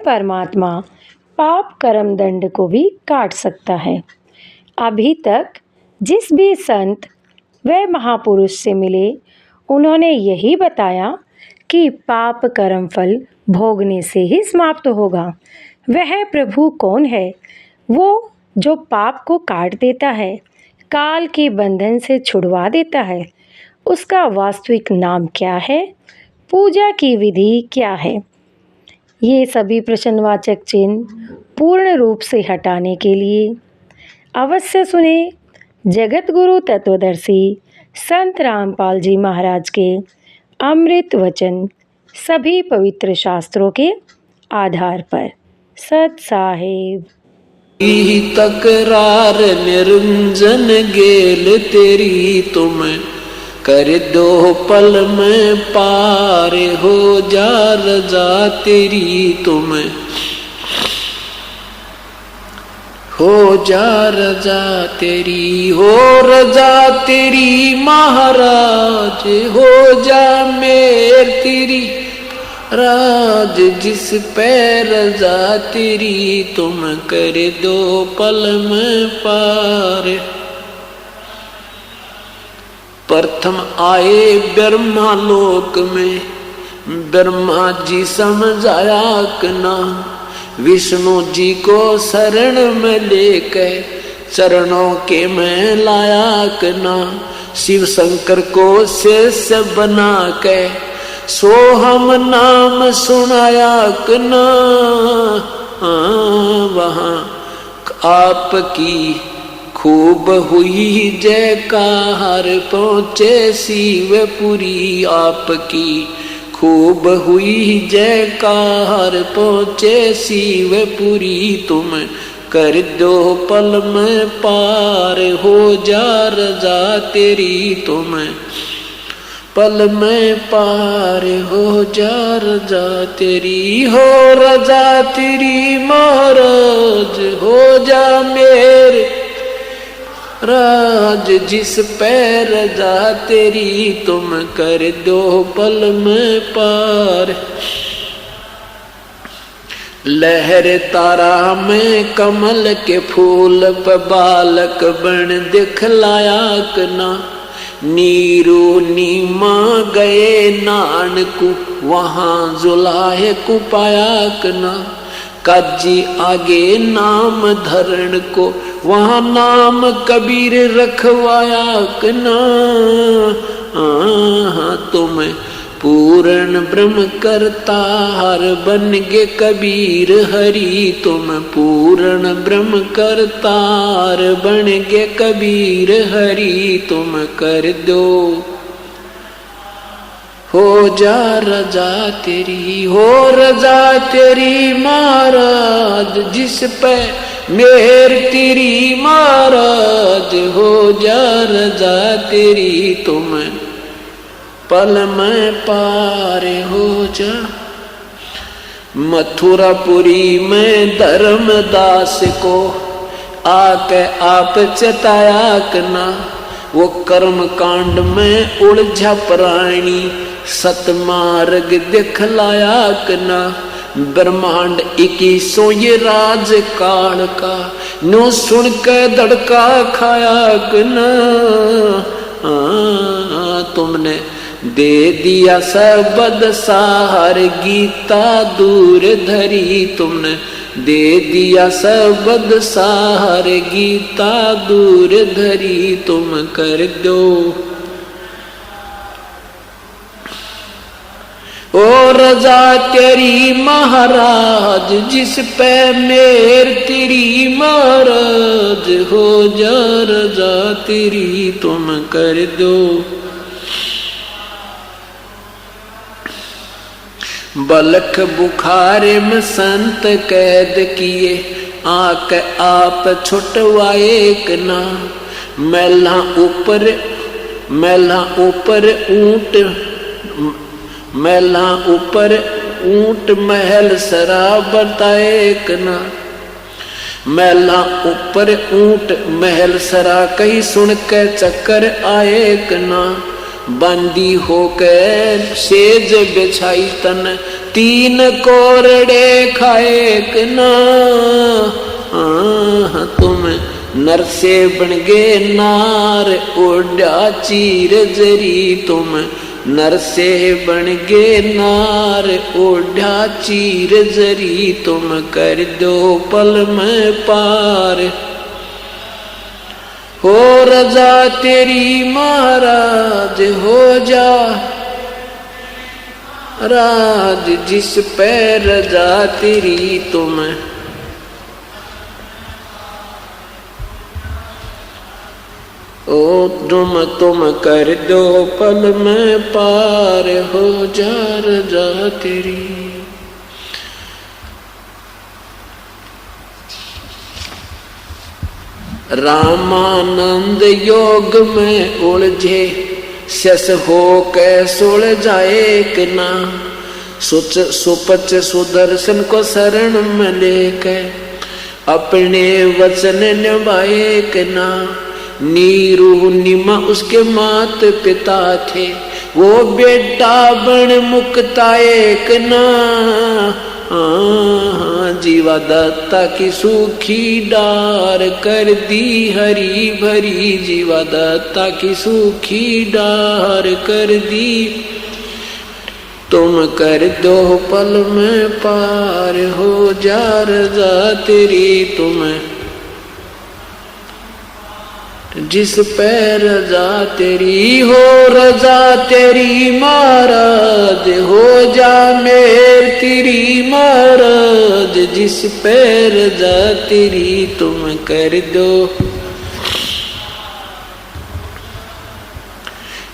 परमात्मा पाप कर्म दंड को भी काट सकता है। अभी तक जिस भी संत व महापुरुष से मिले उन्होंने यही बताया कि पाप कर्म फल भोगने से ही समाप्त होगा। वह प्रभु कौन है? वो जो पाप को काट देता है, काल के बंधन से छुड़वा देता है। उसका वास्तविक नाम क्या है? पूजा की विधि क्या है? ये सभी प्रश्नवाचक चिन्ह पूर्ण रूप से हटाने के लिए अवश्य सुने जगत गुरु तत्वदर्शी संत रामपाल जी महाराज के अमृत वचन, सभी पवित्र शास्त्रों के आधार पर। सत साहेब। तकरार निरंजन गेल तेरी तुम कर दो पल में पार हो जा रजा तेरी तुम हो जा रजा तेरी हो रजा तेरी महाराज हो जा मेर तेरी राज जिस पे रजा तेरी तुम कर दो पल में पार। प्रथम आए ब्रह्मा लोक में ब्रह्मा जी समझाया कना विष्णु जी को शरण में लेकर चरणों के में लाया कना शिव शंकर को शेष बना के सोहम नाम सुनाया कना वहाँ आपकी खूब हुई जयकार पहुँचे शिवपुरी आपकी खूब हुई जयकार पहुँचे शिवपुरी तुम कर दो पल में पार हो जा रजा तेरी तुम पल में पार हो जा रजा तेरी हो रजा तेरी महाराज हो जा मेरे राज जिस पैर रजा तेरी तुम कर दो पल में पार। लहर तारा में कमल के फूल पर बालक बन दिखलाया कना नीरू नीमा गए नानकू वहाँ जुलाहे को पाया कना काजी आगे नाम धरण को वहाँ नाम कबीर रखवाया कना तुम पूर्ण ब्रह्म करतार बन गे कबीर हरि तुम पूर्ण ब्रह्म करतार बन गे कबीर हरि तुम कर दो हो जा रजा तेरी हो रजा तेरी महाराज जिस पे मेहर तेरी महाराज हो जा रजा तेरी तुम पल में पार हो जा। मथुरापुरी में धर्मदास को आके आप चताया कना वो कर्म कांड में उलझा प्राणी सतमार्ग दिखलाया कना ब्रह्मांड 21 ये राज काल का नो सुन के धड़का खाया कना तुमने दे दिया सबद सार गीता दूर धरी तुमने दे दिया सबद सार गीता दूर धरी तुम कर दो ओ रजा तेरी महाराज जिस पे मेर तेरी महाराज हो जा रजा तेरी तुम कर दो। बलख बुखारे में संत कैद किए आके आप छुटवाए कना मैला ऊपर ऊंट मैला ऊपर ऊंट महल शराब बताए कना मैला ऊपर ऊंट महल सरा कहीं सुन के चक्कर आए कना बंदी होकर सेज बिछाई तन तीन कोरड़े खाए क ना, तुम नर से बन गे नार ओढ़ा चीर जरी, तुम नर से बन गे नार ओढ़ा चीर जरी, तुम कर दो पल में पार, हो रजा तेरी महाराज हो जा राज, जिस पे रजा तेरी तुम, ओ तुम कर दो पल में पार, हो जा रजा तेरी। रामानंद योग में उलझे शस हो कै सुलझाए क ना, सुच सुपच सुदर्शन को शरण में लेके अपने वचन निभाए क ना, नीरू निमा उसके मात पिता थे, वो बेटा बन मुक्ताए क ना, जीवा दत्ता की सूखी डार कर दी हरी भरी, जीवा दत्ता की सूखी डार कर दी, तुम कर दो पल में पार, हो जा रजा तेरी तुम, जिस पे रजा तेरी, हो रजा तेरी महाराज हो जा मेर तेरी महाराज, जिस पे रजा तेरी तुम कर दो।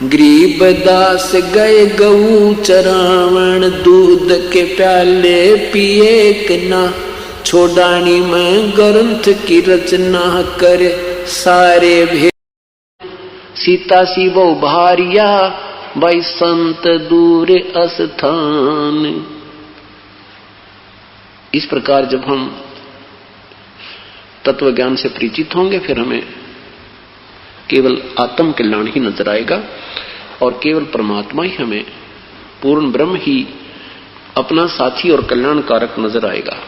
गरीब दास गए गऊ चरावण, दूध के प्याले पिए क ना, छोड़ानी में ग्रंथ की रचना कर सारे भेद, सीता सी वो भारिया भाई संत दूर अस्थान। इस प्रकार जब हम तत्व ज्ञान से परिचित होंगे, फिर हमें केवल आत्म कल्याण ही नजर आएगा और केवल परमात्मा ही हमें, पूर्ण ब्रह्म ही अपना साथी और कल्याण कारक नजर आएगा।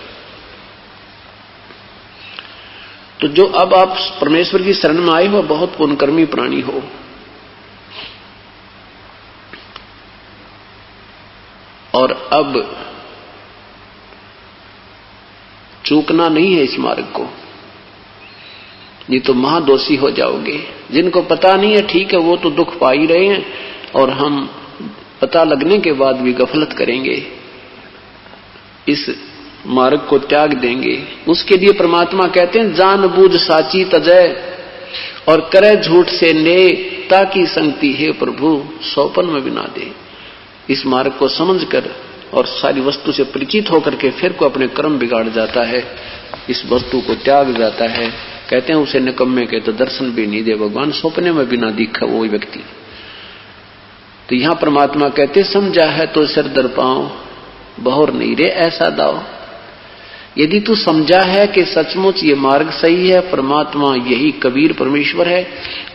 तो जो अब आप परमेश्वर की शरण में आए हो, बहुत पुण्यकर्मी प्राणी हो, और अब चूकना नहीं है इस मार्ग को, नहीं तो महादोषी हो जाओगे। जिनको पता नहीं है ठीक है, वो तो दुख पा ही रहे हैं, और हम पता लगने के बाद भी गफलत करेंगे, इस मार्ग को त्याग देंगे। उसके लिए परमात्मा कहते हैं जान बूझ साची तजय और करे झूठ से ने, ताकि संगति है प्रभु सौपन में बिना दे। इस मार्ग को समझकर और सारी वस्तु से परिचित होकर के फिर को अपने कर्म बिगाड़ जाता है, इस वस्तु को त्याग जाता है। कहते हैं उसे निकम्मे के तो दर्शन भी नहीं दे भगवान, सपने में बिना दिखा वो व्यक्ति। तो यहां परमात्मा कहते समझा है तो सिर दर पाओ, बहुर नहीं रे ऐसा दाओ। यदि तू समझा है कि सचमुच ये मार्ग सही है, परमात्मा यही कबीर परमेश्वर है,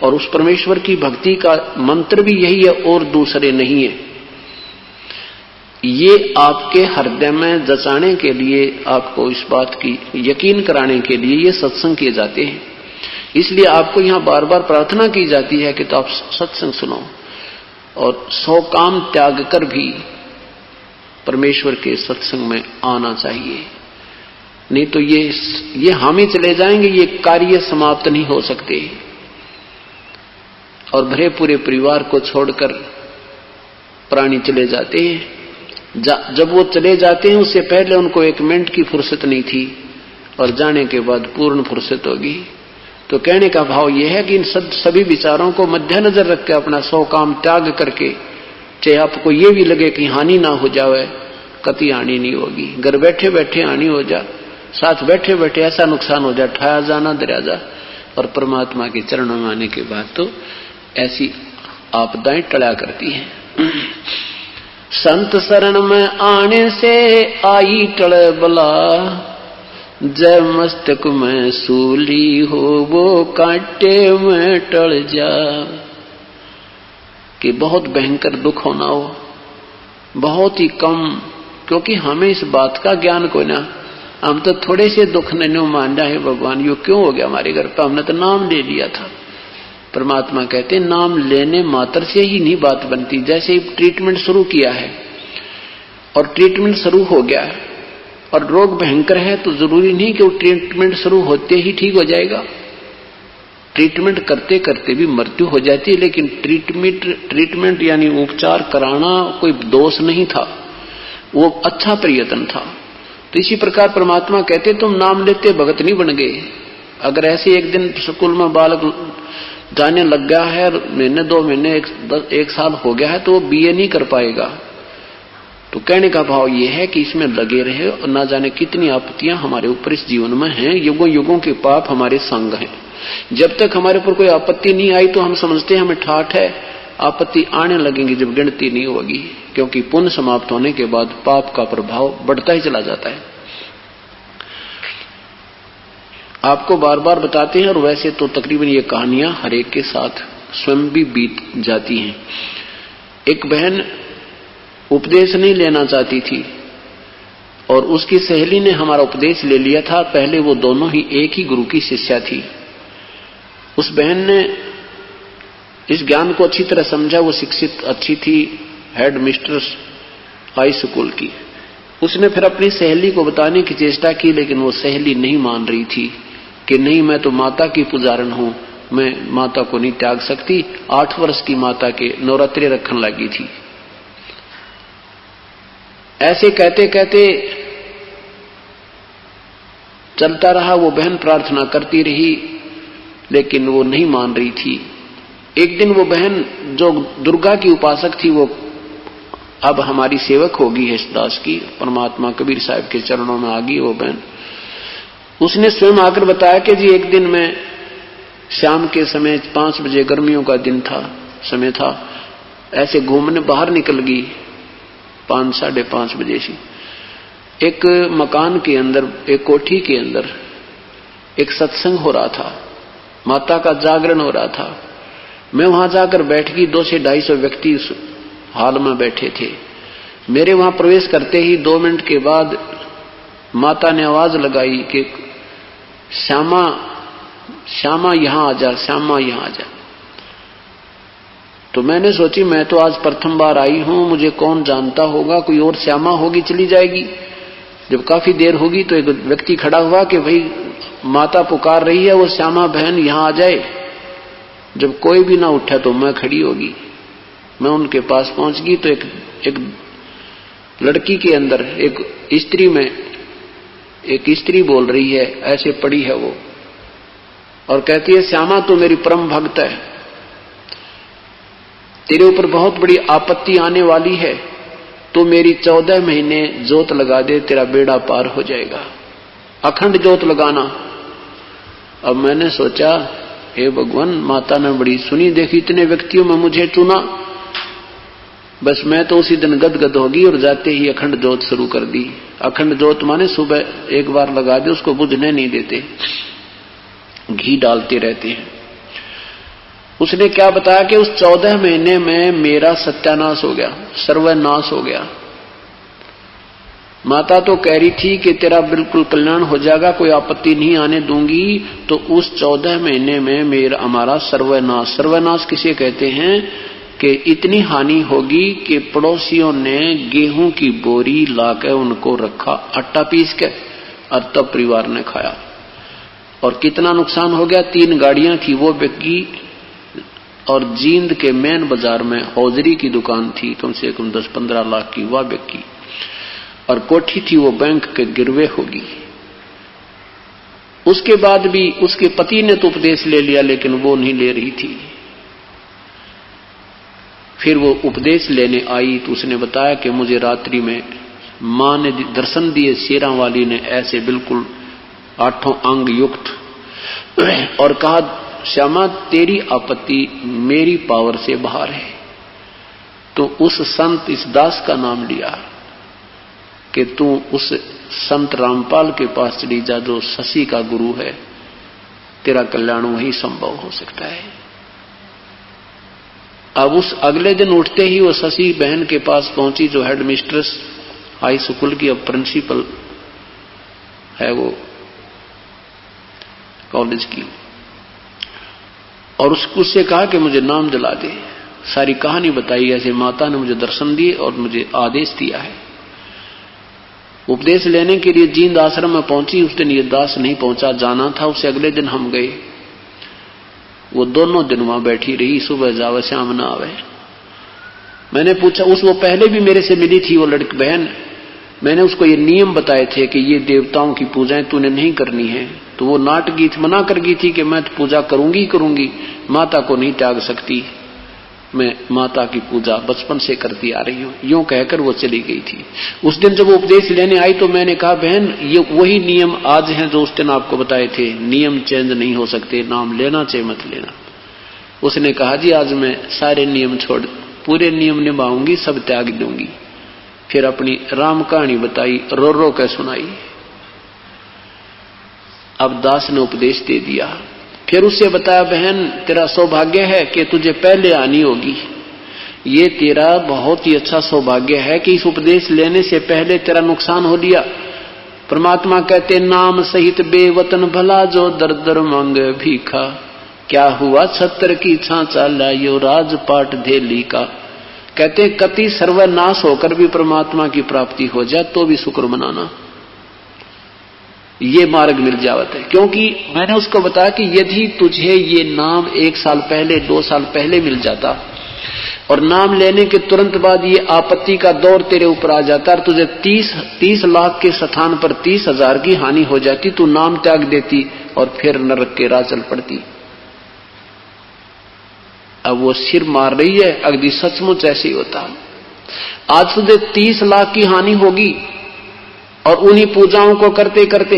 और उस परमेश्वर की भक्ति का मंत्र भी यही है और दूसरे नहीं है, ये आपके हृदय में जचाने के लिए, आपको इस बात की यकीन कराने के लिए ये सत्संग किए जाते हैं। इसलिए आपको यहां बार बार प्रार्थना की जाती है कि तो आप सत्संग सुनो और 100 काम त्याग कर भी परमेश्वर के सत्संग में आना चाहिए। नहीं तो ये हम ही चले जाएंगे, ये कार्य समाप्त नहीं हो सकते। और भरे पूरे परिवार को छोड़कर प्राणी चले जाते हैं। जब वो चले जाते हैं उससे पहले उनको 1 मिनट की फुर्सत नहीं थी, और जाने के बाद पूर्ण फुर्सत होगी। तो कहने का भाव यह है कि इन सभी विचारों को मद्देनजर रख के अपना 100 काम त्याग करके, चाहे आपको ये भी लगे कि हानि ना हो जाए, कति हानि नहीं होगी। घर बैठे बैठे हानि हो जा, साथ बैठे बैठे ऐसा नुकसान हो जाए, ठाया जाना दरिया जा। और परमात्मा के चरणों में आने के बाद तो ऐसी आपदाएं टला करती हैं। संत शरण में आने से आई टल बला, जय मस्तक में सूली हो वो कांटे में टल जा। कि बहुत भयंकर दुख होना हो, बहुत ही कम क्योंकि हमें इस बात का ज्ञान कोई ना, हम तो थोड़े से दुख ने मान रहे भगवान यो क्यों हो गया हमारे घर पर, हमने तो नाम ले लिया था। परमात्मा कहते नाम लेने मात्र से ही नहीं बात बनती। जैसे ही ट्रीटमेंट शुरू किया है और ट्रीटमेंट शुरू हो गया और रोग भयंकर है तो जरूरी नहीं कि वो ट्रीटमेंट शुरू होते ही ठीक हो जाएगा। ट्रीटमेंट करते करते भी मृत्यु हो जाती है, लेकिन ट्रीटमेंट यानी उपचार कराना कोई दोष नहीं था, वो अच्छा प्रयत्न था। तो इसी प्रकार परमात्मा कहते तुम नाम लेते भगत नहीं बन गए। अगर ऐसे एक दिन स्कूल में बालक जाने लग गया है, महीने 2 महीने 1 साल हो गया है, तो वो बीए नहीं कर पाएगा। तो कहने का भाव ये है कि इसमें लगे रहे और ना जाने कितनी आपत्तियां हमारे ऊपर इस जीवन में हैं, युगों युगों के पाप हमारे संग हैं। जब तक हमारे ऊपर कोई आपत्ति नहीं आई तो हम समझते हैं हमें ठाठ है, आपत्ति आने लगेंगी जब गिनती नहीं होगी, क्योंकि पुण्य समाप्त होने के बाद पाप का प्रभाव बढ़ता ही चला जाता है। आपको बार बार बताते हैं, और वैसे तो तकरीबन ये कहानियां हर एक के साथ स्वयं भी बीत जाती हैं। एक बहन उपदेश नहीं लेना चाहती थी और उसकी सहेली ने हमारा उपदेश ले लिया था। पहले वो दोनों ही एक ही गुरु की शिष्या थी। उस बहन ने इस ज्ञान को अच्छी तरह समझा, वो शिक्षित अच्छी थी, हेड मिस्ट्रेस हाई स्कूल की। उसने फिर अपनी सहेली को बताने की चेष्टा की, लेकिन वो सहेली नहीं मान रही थी कि नहीं, मैं तो माता की पुजारन हूं, मैं माता को नहीं त्याग सकती। 8 वर्ष की माता के नवरात्रि रखने लगी थी। ऐसे कहते कहते चलता रहा। वो बहन प्रार्थना करती रही, लेकिन वो नहीं मान रही थी। एक दिन वो बहन जो दुर्गा की उपासक थी, वो अब हमारी सेवक होगी हर्षदास की, परमात्मा कबीर साहब के चरणों में आ गई वो बहन। उसने स्वयं आकर बताया कि जी एक दिन मैं शाम के समय 5 बजे, गर्मियों का दिन था, समय था, ऐसे घूमने बाहर निकल गई 5 साढ़े 5 बजे से। एक मकान के अंदर, एक कोठी के अंदर एक सत्संग हो रहा था, माता का जागरण हो रहा था। मैं वहां जाकर बैठ गई। 200 से 250 व्यक्ति उस हाल में बैठे थे। मेरे वहां प्रवेश करते ही 2 मिनट के बाद माता ने आवाज लगाई कि श्यामा, श्यामा यहां आ जा, श्यामा यहां आ जा। तो मैंने सोची मैं तो आज प्रथम बार आई हूं, मुझे कौन जानता होगा, कोई और श्यामा होगी चली जाएगी। जब काफी देर होगी तो एक व्यक्ति खड़ा हुआ कि भाई माता पुकार रही है, वो श्यामा बहन यहां आ जाए। जब कोई भी ना उठा तो मैं खड़ी होगी। मैं उनके पास पहुंच गई तो एक लड़की के अंदर, एक स्त्री में एक स्त्री बोल रही है, ऐसे पड़ी है वो, और कहती है श्यामा तो मेरी परम भक्त है, तेरे ऊपर बहुत बड़ी आपत्ति आने वाली है, तो मेरी 14 महीने जोत लगा दे, तेरा बेड़ा पार हो जाएगा, अखंड जोत लगाना। अब मैंने सोचा हे भगवान, माता ने बड़ी सुनी देखी, इतने व्यक्तियों में मुझे चुना, बस मैं तो उसी दिन गदगद होगी और जाते ही अखंड जोत शुरू कर दी। अखंड जोत माने सुबह एक बार लगा दे, उसको बुझने नहीं देते, घी डालते रहते हैं। उसने क्या बताया कि उस 14 महीने में मेरा सत्यानाश हो गया, सर्वनाश हो गया। माता तो कह रही थी कि तेरा बिल्कुल कल्याण हो जाएगा, कोई आपत्ति नहीं आने दूंगी। तो उस 14 महीने में मेरा हमारा सर्वनाश, सर्वनाश किसे कहते हैं कि इतनी हानि होगी कि पड़ोसियों ने गेहूं की बोरी लाकर उनको रखा, आटा पीस के, और तब परिवार ने खाया। और कितना नुकसान हो गया, 3 गाड़ियां थी वो बिकी, और जींद के मेन बाजार में हौजरी की दुकान थी, कम से कम 10-15 लाख की, वह बिकी। और कोठी थी वो बैंक के गिरवे होगी। उसके बाद भी उसके पति ने तो उपदेश ले लिया, लेकिन वो नहीं ले रही थी। फिर वो उपदेश लेने आई तो उसने बताया कि मुझे रात्रि में मां ने दर्शन दिए, शेरा वाली ने, ऐसे बिल्कुल 8 अंग युक्त, और कहा श्यामा तेरी आपत्ति मेरी पावर से बाहर है। तो उस संत, इस दास का नाम लिया कि तू उस संत रामपाल के पास चली जा जो शशि का गुरु है, तेरा कल्याण वही संभव हो सकता है। अब उस अगले दिन उठते ही वो शशि बहन के पास पहुंची जो हेड मिस्ट्रेस हाई स्कूल की अब प्रिंसिपल है वो कॉलेज की, और उससे कहा कि मुझे नाम दिला दे। सारी कहानी बताई, ऐसे माता ने मुझे दर्शन दिए और मुझे आदेश दिया है। उपदेश लेने के लिए जींद आश्रम में पहुंची। उस दिन ये दास नहीं पहुंचा, जाना था उससे अगले दिन हम गए। वो दोनों दिन वहां बैठी रही, सुबह जावे शाम ना आवे। मैंने पूछा, वो पहले भी मेरे से मिली थी वो लड़की बहन, मैंने उसको ये नियम बताए थे कि ये देवताओं की पूजाएं तूने नहीं करनी है, तो वो नाट गई थी, मना कर गई थी कि मैं तो पूजा करूंगी करूंगी, माता को नहीं त्याग सकती, मैं माता की पूजा बचपन से करती आ रही हूं, यूं कहकर वो चली गई थी। उस दिन जब वो उपदेश लेने आई तो मैंने कहा, बहन ये वही नियम आज हैं जो उस दिन आपको बताए थे, नियम चेंज नहीं हो सकते, नाम लेना चाहे मत लेना। उसने कहा, जी आज मैं सारे नियम छोड़, पूरे नियम निभाऊंगी, सब त्याग दूंगी। फिर अपनी राम कहानी बताई, रो रो कर सुनाई। अब दास ने उपदेश दे दिया। फिर उससे बताया, बहन तेरा सौभाग्य है कि तुझे पहले आनी होगी, ये तेरा बहुत ही अच्छा सौभाग्य है कि इस उपदेश लेने से पहले तेरा नुकसान हो लिया। परमात्मा कहते, नाम सहित बेवतन भला जो दर दर मांगे भीखा, क्या हुआ छत्र की छांचा लायो राजपाट धेली का। कहते कति सर्वनाश होकर भी परमात्मा की प्राप्ति हो जाए तो भी शुक्र मनाना, ये मार्ग मिल जावत है। क्योंकि मैंने उसको बताया कि यदि तुझे ये नाम 1 साल पहले 2 साल पहले मिल जाता और नाम लेने के तुरंत बाद ये आपत्ति का दौर तेरे ऊपर आ जाता और तुझे 30 लाख के स्थान पर 30,000 की हानि हो जाती, तू नाम त्याग देती और फिर नरक के राह चल पड़ती। अब वो सिर मार रही है, अगदी सचमुच ऐसे ही होता। आज तुझे 30 लाख की हानि होगी और उन्हीं पूजाओं को करते करते,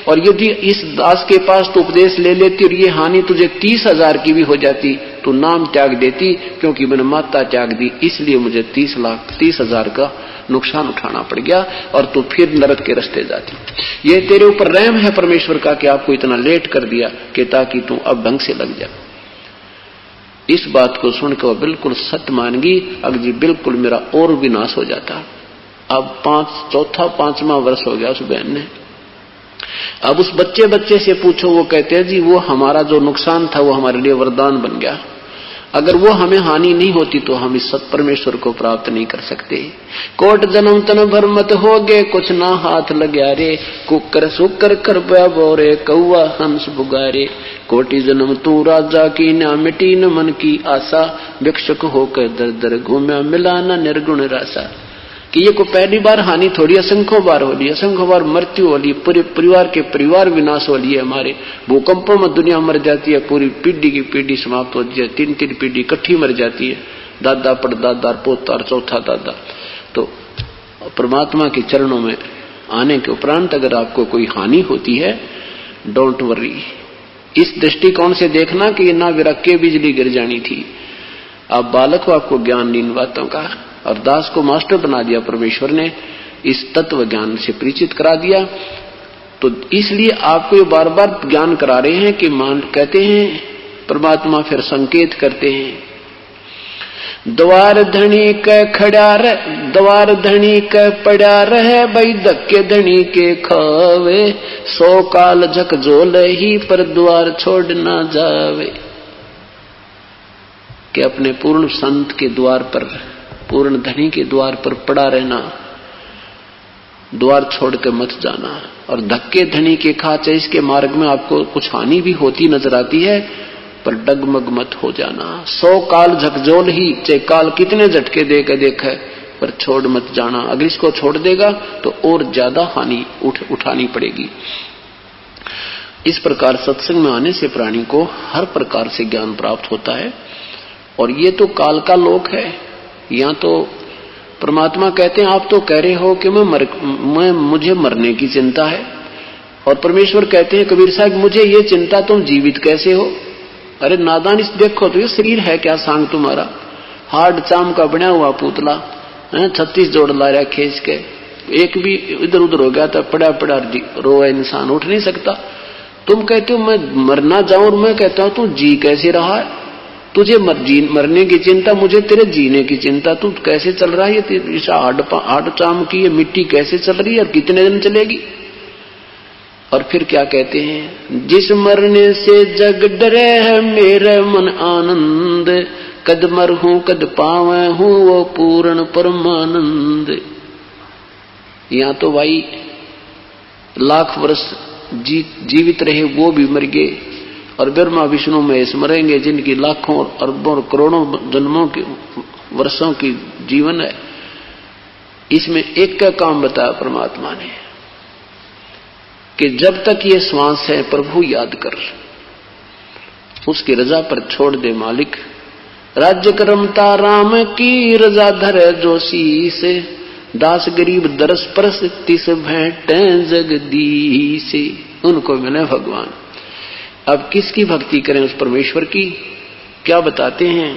और यदि इस दास के पास तो उपदेश ले लेती और ये हानि तुझे 30,000 की भी हो जाती, तो नाम त्याग देती, क्योंकि मैंने माता त्याग दी इसलिए मुझे 30,000 का नुकसान उठाना पड़ गया और तू फिर नरक के रास्ते जाती। ये तेरे ऊपर रहम है परमेश्वर का कि आपको इतना लेट कर दिया कि ताकि तू अब ढंग से लग जा। इस बात को सुनकर वो बिल्कुल सत्य मान गई। अगर जी बिल्कुल मेरा और विनाश हो जाता। अब 5वां वर्ष हो गया उस बहन ने। अब उस बच्चे से पूछो, वो कहते हैं जी वो हमारा जो नुकसान था वो हमारे लिए वरदान बन गया, अगर वो हमें हानि नहीं होती तो हम इस सत परमेश्वर को प्राप्त नहीं कर सकते। कोट जन्म तन भर मत हो गए, कुछ ना हाथ लग्या रे, कुकर सुकर कर बोरे कौआ हंस बुगारे, कोटि जन्म तू राजा की ना मिटी न मन की आशा, भिक्षुक होकर दर दर घूम्या मिला न निर्गुण रासा। कि ये को पहली बार हानि थोड़ी, असंख्यों बार हो ली, असंख्यों बार मृत्यु हो ली, पूरे परिवार के परिवार विनाश हो लिए हमारे, भूकंपों में दुनिया मर जाती है, पूरी पीढ़ी की पीढ़ी समाप्त होती है, 3 पीढ़ी इकट्ठी मर जाती है, दादा परदादा पोता चौथा दादा। तो परमात्मा के चरणों में आने के उपरांत अगर आपको कोई हानि होती है, डोंट वरी, इस दृष्टिकोण से देखना कि ना विरक के बिजली गिर जानी थी। आप बालक हो, आपको ज्ञान नहीं इन बातों का, और दास को मास्टर बना दिया परमेश्वर ने, इस तत्व ज्ञान से परिचित करा दिया। तो इसलिए आपको ये बार बार ज्ञान करा रहे हैं कि कहते हैं परमात्मा फिर संकेत करते हैं, द्वार धनी के खड़ा रह, द्वार धनी के पड़ा रहे, भाई धक्के धनी के खावे, 100 काल झकझोल ही पर द्वार छोड़ ना जावे। कि अपने पूर्ण संत के द्वार पर, पूर्ण धनी के द्वार पर पड़ा रहना, द्वार छोड़कर मत जाना। और धक्के धनी के खाचे, इसके मार्ग में आपको कुछ हानि भी होती नजर आती है, पर डगमग मत हो जाना। 100 काल झकझोल ही, चाहे काल कितने झटके दे के देखे, पर छोड़ मत जाना। अगर इसको छोड़ देगा तो और ज्यादा हानि उठानी पड़ेगी। इस प्रकार सत्संग में आने से प्राणी को हर प्रकार से ज्ञान प्राप्त होता है। और ये तो काल का लोक है। यहाँ तो परमात्मा कहते हैं, आप तो कह रहे हो कि मुझे मरने की चिंता है, और परमेश्वर कहते हैं कबीर साहब मुझे ये चिंता, तुम जीवित कैसे हो। अरे नादान, इस देखो तो ये शरीर है क्या सांग तुम्हारा, हार्ड चाम का बना हुआ पुतला, 36 जोड़ ला रहा खींच के, एक भी इधर उधर हो गया तो पड़ा पड़ा रोए इंसान, उठ नहीं सकता। तुम कहते हो मैं मरना जाऊं, और मैं कहता हूं तू जी कैसे रहा है। तुझे मरने की चिंता, मुझे तेरे जीने की चिंता। तू कैसे चल रहा है ये हाड चाम की ये मिट्टी कैसे चल रही है और कितने दिन चलेगी? और फिर क्या कहते हैं, जिस मरने से जग डरे है मेरे मन आनंद, कद मर हूं कद पावे हूं वो पूर्ण परमानंद। यहां तो भाई लाख वर्ष जीवित रहे वो भी मर गए, और ब्रह्मा विष्णु महेश मरेंगे जिनकी लाखों और अरबों और करोड़ों जन्मों के वर्षों की जीवन है। इसमें एक का काम बताया परमात्मा ने कि जब तक ये श्वास है प्रभु याद कर, उसकी रजा पर छोड़ दे मालिक। राज्य करमता राम की रजा धरे जो शीस, दास गरीब दरस परस तिस भेंटे जगदीश। उनको मिले भगवान। अब किसकी भक्ति करें? उस परमेश्वर की। क्या बताते हैं,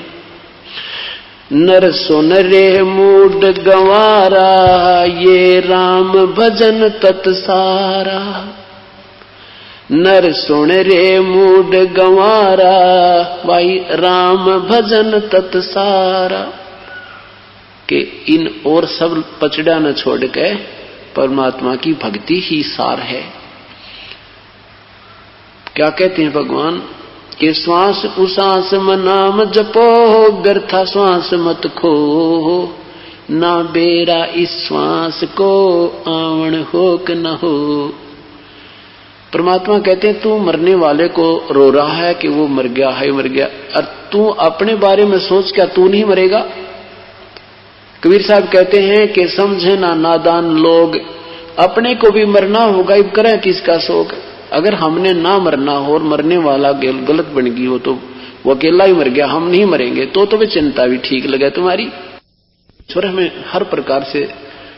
नर सुन रे मूड गंवारा, ये राम भजन तत्सारा। नर सुन रे मूड गंवारा, भाई राम भजन तत्सारा। कि इन और सब पचड़ा न छोड़ के परमात्मा की भक्ति ही सार है। क्या कहते हैं भगवान कि श्वास उसास में नाम जपो, व्यर्था श्वास मत खो, ना बेरा इस श्वास को आवण हो कि न हो। परमात्मा कहते हैं तू मरने वाले को रो रहा है कि वो मर गया है मर गया, और तू अपने बारे में सोच, क्या तू नहीं मरेगा? कबीर साहब कहते हैं कि समझे ना नादान लोग, अपने को भी मरना होगा, अब करें किसका शोक। अगर हमने ना मरना हो और मरने वाला गलत बन गई हो तो वो अकेला ही मर गया, हम नहीं मरेंगे, तो वे चिंता भी ठीक लगे तुम्हारी। ईश्वर हमें हर प्रकार से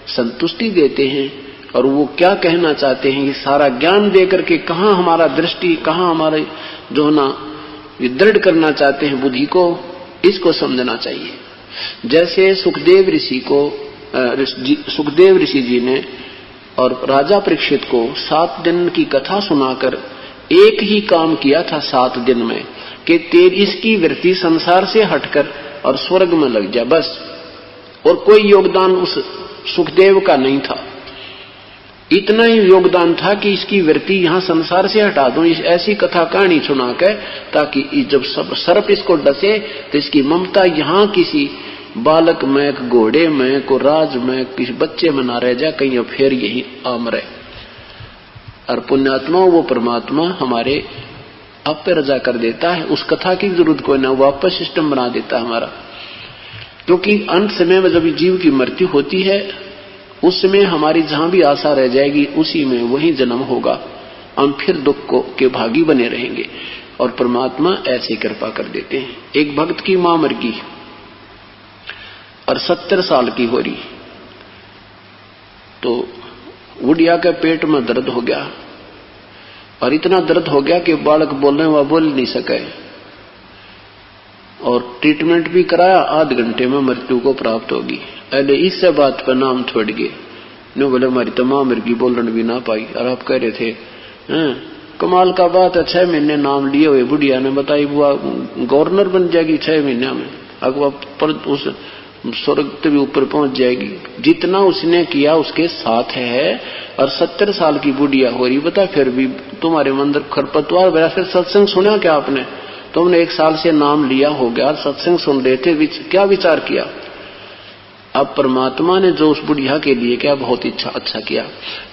संतुष्टि देते हैं, और वो क्या कहना चाहते हैं ये सारा ज्ञान देकर के कहाँ हमारा दृष्टि, कहाँ हमारे जो ना ये दृढ़ करना चाहते हैं बुद्धि को, इसको समझना चाहिए। जैसे सुखदेव ऋषि जी ने और राजा परीक्षित को 7 दिन की कथा सुनाकर एक ही काम किया था 7 दिन में कि तेरी इसकी वृत्ति संसार से हटकर और स्वर्ग में लग जा, बस। और कोई योगदान उस सुखदेव का नहीं था, इतना ही योगदान था कि इसकी वृत्ति यहां संसार से हटा दूं, ऐसी कथा कहानी सुना के, ताकि जब सब सर्प इसको डसे तो इसकी ममता यहां किसी बालक में, घोड़े में, को राज में, किसी बच्चे में ना रह जाए, कहीं फिर यही आमरे। और पुण्यात्मा वो परमात्मा हमारे आप पे रजा कर देता है, उस कथा की जरूरत कोई ना, वापस सिस्टम बना देता हमारा। क्योंकि अंत समय में जब जीव की मृत्यु होती है, उस समय हमारी जहां भी आशा रह जाएगी उसी में वही जन्म होगा, हम फिर दुख को के भागी बने रहेंगे। और परमात्मा ऐसे कृपा कर देते हैं। एक भक्त की मां मर गई और 70 साल की हो रही, तो बुढ़िया के पेट में दर्द हो गया, और इतना दर्द हो गया कि बालक बोलने व बोल नहीं सके, और ट्रीटमेंट भी कराया, आध घंटे में मृत्यु को प्राप्त होगी। अरे इससे बात पर नाम छोड़ गए, नो बोले हमारी तमाम मृगी बोलन भी ना पाई। और आप कह रहे थे कमाल का बात है, 6 महीने नाम लिए हुए बुढ़िया ने बताई बुआ गवर्नर बन जाएगी 6 महीने में, अगवा पर उस स्वर्ग से भी ऊपर पहुंच जाएगी। जितना उसने किया उसके साथ है, और 70 साल की बुढ़िया हो रही, बता फिर भी तुम्हारे अंदर खरपतवार भरा। फिर सत्संग सुना क्या आपने? तुमने 1 साल से नाम लिया हो गया, सत्संग सुन रहे थे, क्या विचार किया? अब परमात्मा ने जो उस बुढ़िया के लिए क्या बहुत अच्छा किया,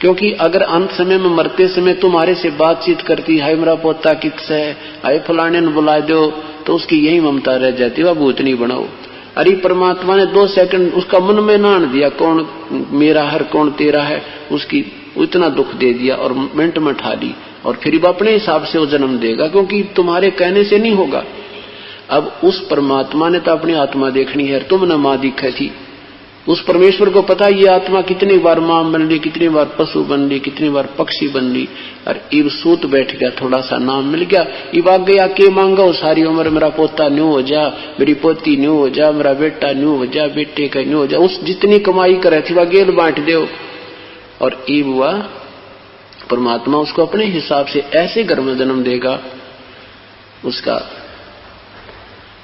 क्योंकि अगर अंत समय में मरते समय तुम्हारे से बातचीत करती है, मेरा पोता किससे है, आए फलाने ने बुला दो, तो उसकी यही ममता रह जाती, वह भूत नहीं बनाओ। अरे परमात्मा ने 2 सेकंड उसका मन में ना आने दिया, कौन मेरा है कौन तेरा है, उसकी इतना दुख दे दिया और मिनट में ठा ली, और फिर अपने हिसाब से वो जन्म देगा, क्योंकि तुम्हारे कहने से नहीं होगा। अब उस परमात्मा ने तो अपनी आत्मा देखनी है, तुमने मां दिखी थी, उस परमेश्वर को पता ये आत्मा कितनी बार मां बन ली, कितनी बार पशु बन ली, कितनी बार पक्षी बन ली, और इब सूत बैठ गया, थोड़ा सा नाम मिल गया, इब आ गया के मांगो सारी उम्र, मेरा पोता न्यू हो जा, मेरी पोती न्यू हो जा, मेरा बेटा न्यू हो जा, बेटे का न्यू हो जा, उस जितनी कमाई करे थी वह गेल बांट दो। और इब हुआ परमात्मा उसको अपने हिसाब से ऐसे घर में जन्म देगा, उसका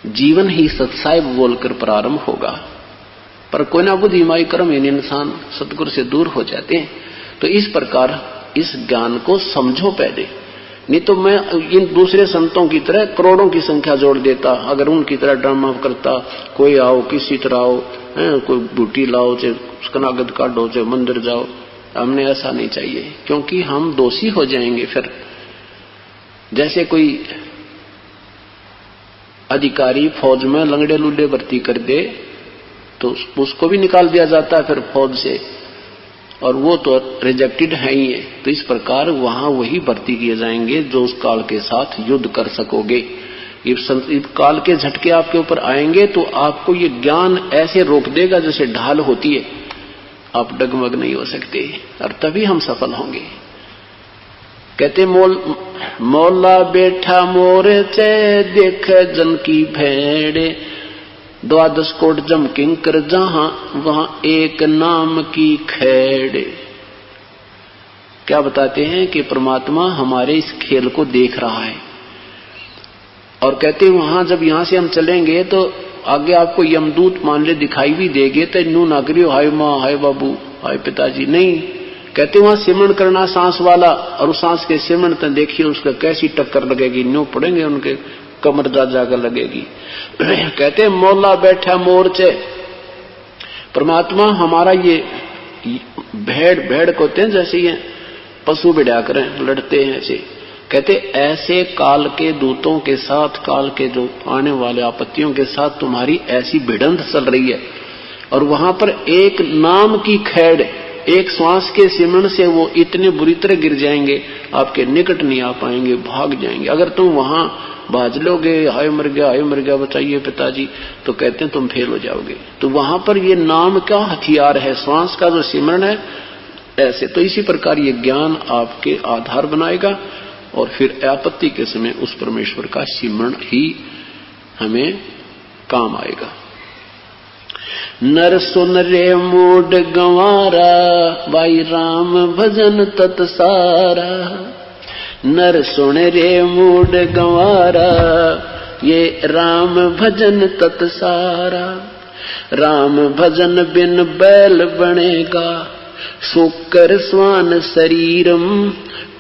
जीवन ही सत्साहिब बोलकर प्रारंभ होगा। पर कोई ना बुद्धिमाई कर्म इन इंसान सतगुरु से दूर हो जाते हैं। तो इस प्रकार इस ज्ञान को समझो पहले, नहीं तो मैं इन दूसरे संतों की तरह करोड़ों की संख्या जोड़ देता। अगर उनकी तरह ड्रामा करता, कोई आओ किसी तरह आओ, कोई बूटी लाओ, चाहे कनागद काटो, चाहे मंदिर जाओ, हमने ऐसा नहीं चाहिए, क्योंकि हम दोषी हो जाएंगे। फिर जैसे कोई अधिकारी फौज में लंगड़े लुल्ले भर्ती कर दे तो उसको भी निकाल दिया जाता है फिर फौज से, और वो तो रिजेक्टेड है ही है। तो इस प्रकार वहां वही भर्ती किए जाएंगे जो उस काल के साथ युद्ध कर सकोगे। ये काल के झटके आपके ऊपर आएंगे तो आपको ये ज्ञान ऐसे रोक देगा जैसे ढाल होती है, आप डगमग नहीं हो सकते, और तभी हम सफल होंगे। कहते मौला बैठा मोर चे देख जन की भेड़े, 12 कोट जम किंकर जहां वहां एक नाम की खेड़े। क्या बताते हैं कि परमात्मा हमारे इस खेल को देख रहा है, और कहते हैं वहां जब यहां से हम चलेंगे तो आगे आपको यमदूत मान ले दिखाई भी देंगे, तो नू ना करियो हाय माँ हाय बाबू हाय पिताजी, नहीं। कहते वहां सिमरण करना सांस वाला, और उस सांस के सिमरण तो देखिए उसका कैसी टक्कर लगेगी, न्यू पड़ेंगे उनके कमर जाकर लगेगी। कहते मौला बैठा मोर्चे, परमात्मा हमारा ये भेड़ को होते हैं जैसे ये पशु बिड़ा करें लड़ते हैं ऐसे। कहते ऐसे काल के दूतों के साथ, काल के जो आने वाले आपत्तियों के साथ तुम्हारी ऐसी भिड़ंत चल रही है, और वहां पर एक नाम की खैड़, एक श्वास के सिमरण से वो इतने बुरी तरह गिर जाएंगे, आपके निकट नहीं आ पाएंगे, भाग जाएंगे। अगर तुम वहां बाज लोगे हाय मर गया बताइए पिताजी, तो कहते हैं तुम फेल हो जाओगे। तो वहां पर ये नाम का हथियार है, श्वास का जो सिमरण है ऐसे। तो इसी प्रकार ये ज्ञान आपके आधार बनाएगा, और फिर आपत्ति के समय उस परमेश्वर का सिमरण ही हमें काम आएगा। नर सुन रे मूड गंवारा, भाई राम भजन तत्सारा। नर सुन रे मूड गंवारा, ये राम भजन तत्सारा। राम भजन बिन बैल बनेगा, सुकर स्वान शरीरम।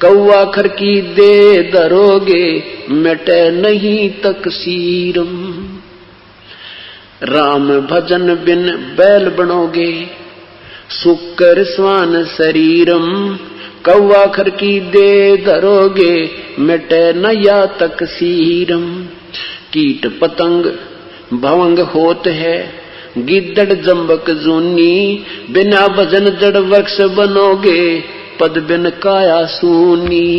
कौआ खर की दे दरोगे, मिटे नहीं तकसीरम। राम भजन बिन बैल बनोगे, सुकर स्वान शरीरम। कौआ खर की दे धरोगे, मिटे न या तकसीरम। कीट पतंग भवंग होत है, गिद्दड़ जम्बक जूनी। बिना भजन जड़ वृक्ष बनोगे, पद बिन काया सूनी।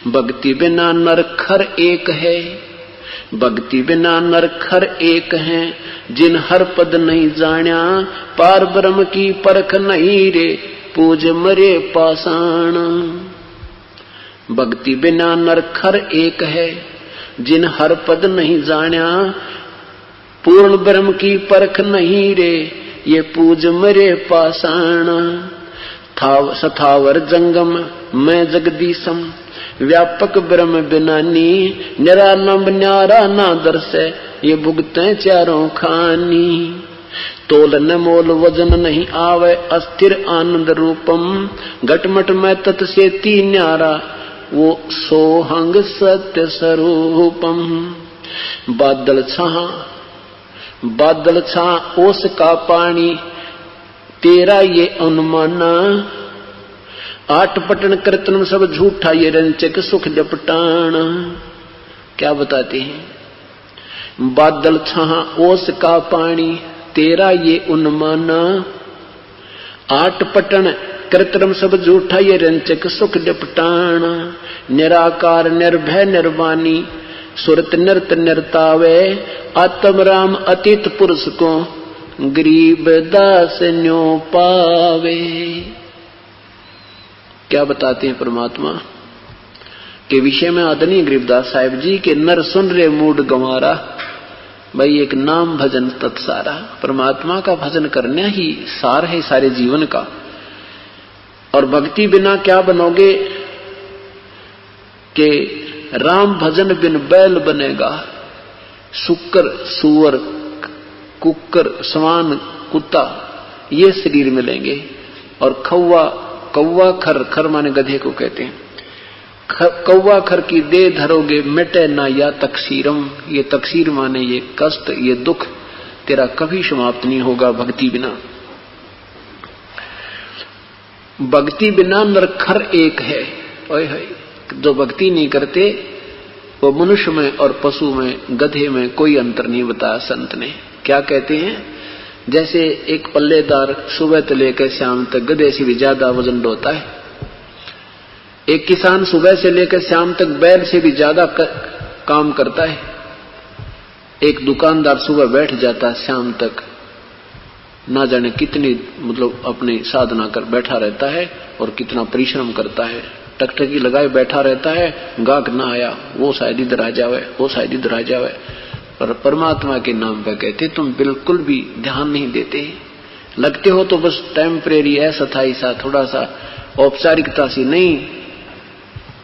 भक्ति बिना नर खर एक है, भक्ति बिना नर खर एक है। जिन हर पद नहीं जान्या, पार ब्रह्म की परख नहीं रे। पूज मरे पाषाण। भक्ति बिना नर खर एक है, जिन हर पद नहीं जान्या। पूर्ण ब्रह्म की परख नहीं रे, ये पूज मरे पाषाण। सथावर जंगम मैं जगदीशम, व्यापक ब्रह्म बिनानी। निरालंब न्यारा ना दर्शे, ये भुगते चारों खानी। तोल न मोल वजन नहीं आवे, अस्थिर आनंद रूपम। घटमट में तत् से ती न्यारा, वो सोहंग सत्य स्वरूपम। बादल छा ओस का पानी, तेरा ये अनुमाना। आठ पटन कीर्तन सब झूठा, ये रंचक सुख जपटाना। क्या बताते हैं? बादल छहा ओस का पानी, तेरा ये उन्माना। आठ पटन कीर्तन सब झूठा, ये रंचक सुख जपटाना। निराकार निर्भय निर्वाणी, सुरत नृत निर्तावे। आत्म राम अतीत पुरुष को, गरीब दास न्यो पावे। क्या बताते हैं परमात्मा के विषय में आदरणीय गरीबदास साहिब जी के? नर सुन रे मूड गंवारा, भाई एक नाम भजन तत्सारा। परमात्मा का भजन करना ही सार है सारे जीवन का। और भक्ति बिना क्या बनोगे कि राम भजन बिन बैल बनेगा। शुक्र, सुअर, कुक्कर, स्वान, कुत्ता ये शरीर मिलेंगे। और कौवा खर, खर माने गधे को कहते हैं, कौवा खर की देह धरोगे मिटे ना या तकसीरम, ये तकसीर माने ये कष्ट, ये दुख तेरा कभी समाप्त नहीं होगा भक्ति बिना। भक्ति बिना नरखर एक है। ओए होए, जो भक्ति नहीं करते वो मनुष्य में और पशु में, गधे में कोई अंतर नहीं बताया संत ने। क्या कहते हैं, जैसे एक पल्लेदार सुबह से लेकर शाम तक गधे से भी ज्यादा वजन ढोता है, एक किसान सुबह से लेकर शाम तक बैल से भी ज्यादा काम करता है, एक दुकानदार सुबह बैठ जाता है शाम तक ना जाने कितनी अपनी साधना कर बैठा रहता है और कितना परिश्रम करता है, टकटकी लगाए बैठा रहता है, गाहक ना आया वो शायद इधर आ जावे, वो शायद इधर आ जावे। पर परमात्मा के नाम पर कहते तुम बिल्कुल भी ध्यान नहीं देते, लगते हो तो बस टेम्परेरी अस्थायी सा, थोड़ा सा औपचारिकता सी, नहीं,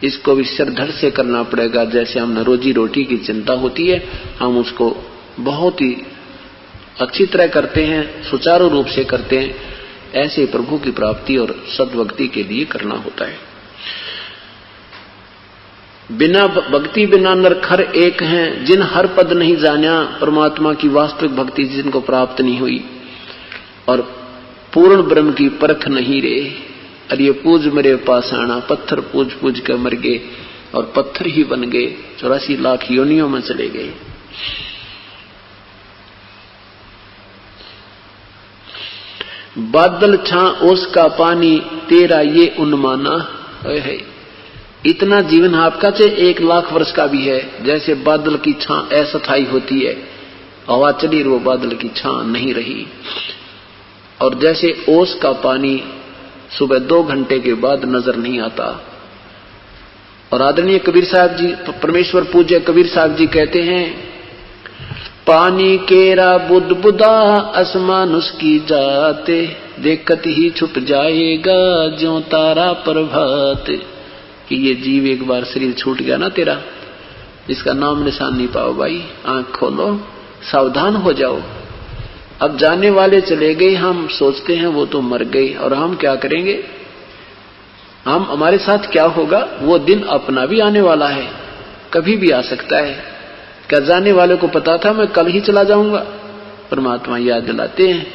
इसको भी सिरधड़ से करना पड़ेगा। जैसे हमने रोजी रोटी की चिंता होती है, हम उसको बहुत ही अच्छी तरह करते हैं, सुचारू रूप से करते हैं, ऐसे प्रभु की प्राप्ति और सद्भक्ति के लिए करना होता है। बिना भक्ति बिना नरखर एक हैं, जिन हर पद नहीं जाना, परमात्मा की वास्तविक भक्ति जिनको प्राप्त नहीं हुई, और पूर्ण ब्रह्म की परख नहीं रे। और ये पूज मेरे पाषाणा, पत्थर पूज पूज कर मर गए और पत्थर ही बन गए, 84 लाख योनियों में चले गए। बादल छा ओस का पानी, तेरा ये उन्माना है। इतना जीवन आपका चाहे 1 लाख वर्ष का भी है, जैसे बादल की छां अस्थायी होती है, हवा चली वो बादल की छां नहीं रही। और जैसे ओस का पानी सुबह 2 घंटे के बाद नजर नहीं आता। और आदरणीय कबीर साहब जी, परमेश्वर पूज्य कबीर साहब जी कहते हैं, पानी केरा बुद बुदा आसमान उसकी जाते, देखत ही छुप जाएगा ज्यों तारा प्रभात। कि ये जीव एक बार शरीर छूट गया ना तेरा, इसका नाम निशान नहीं पाओ भाई, आंख खोलो, सावधान हो जाओ। अब जाने वाले चले गए, हम सोचते हैं वो तो मर गए, और हम क्या करेंगे, हम हमारे साथ क्या होगा, वो दिन अपना भी आने वाला है, कभी भी आ सकता है। क्या जाने वाले को पता था मैं कल ही चला जाऊंगा? परमात्मा याद दिलाते हैं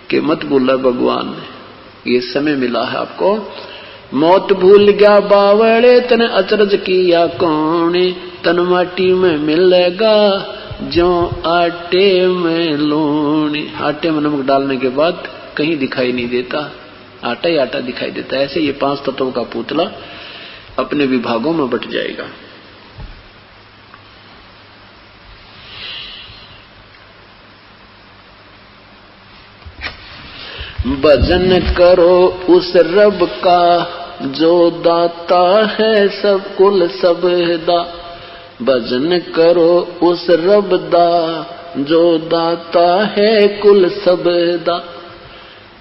कि मत भूलना भगवान, ये समय मिला है आपको। मौत भूल गया बावड़े, तन अचरज किया कौन, तन माटी में मिलेगा जो आटे में लूण। आटे में नमक डालने के बाद कहीं दिखाई नहीं देता, आटा ही आटा दिखाई देता है। ऐसे ये 5 तत्वों का पुतला अपने विभागों में बट जाएगा। भजन करो उस रब का जो दाता है सब कुल सबदा। भजन करो उस रब दा जो दाता है कुल सबदा।